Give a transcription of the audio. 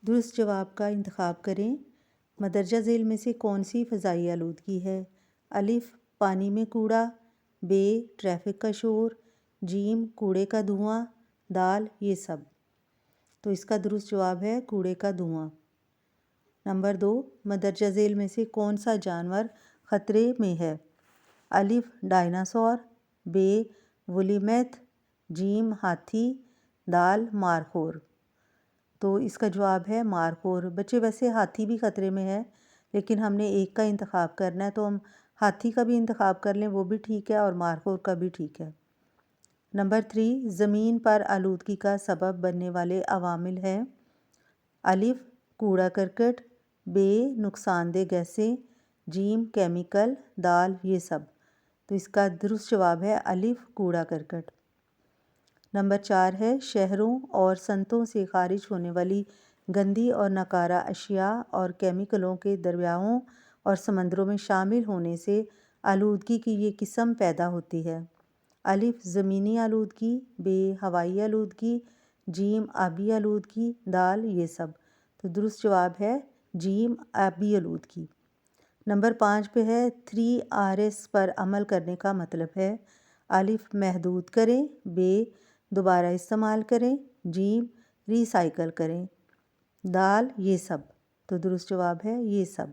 درست جواب کا انتخاب کریں۔ مدرجہ ذیل میں سے کون سی فضائی آلودگی ہے؟ الف پانی میں کوڑا، ب ٹریفک کا شور، جیم کوڑے کا دھواں، دال یہ سب۔ تو اس کا درست جواب ہے کوڑے کا دھواں۔ نمبر 2، مدرجہ ذیل میں سے کون سا جانور خطرے میں ہے؟ الف ڈائناسور، ب وولی میتھ، جیم ہاتھی، دال مارخور۔ تو اس کا جواب ہے مارخور۔ بچے ویسے ہاتھی بھی خطرے میں ہے، لیکن ہم نے ایک کا انتخاب کرنا ہے، تو ہم ہاتھی کا بھی انتخاب کر لیں، وہ بھی ٹھیک ہے، اور مارخور کا بھی ٹھیک ہے۔ نمبر 3، زمین پر آلودگی کا سبب بننے والے عوامل ہیں۔ الف کوڑا کرکٹ، ب نقصان دہ گیسیں، جیم کیمیکل، دال یہ سب۔ تو اس کا درست جواب ہے الف کوڑا کرکٹ۔ نمبر 4 ہے شہروں اور صنعتوں سے خارج ہونے والی گندی اور ناکارہ اشیاء اور کیمیکلوں کے دریاؤں اور سمندروں میں شامل ہونے سے آلودگی کی یہ قسم پیدا ہوتی ہے۔ الف زمینی آلودگی، ب ہوائی آلودگی، جیم آبی آلودگی، دال یہ سب۔ تو درست جواب ہے جیم آبی آلودگی۔ نمبر 5 پہ ہے 3Rs پر عمل کرنے کا مطلب ہے۔ الف محدود کریں، ب دوبارہ استعمال کریں، جیم ری سائیکل کریں، دال یہ سب۔ تو درست جواب ہے یہ سب۔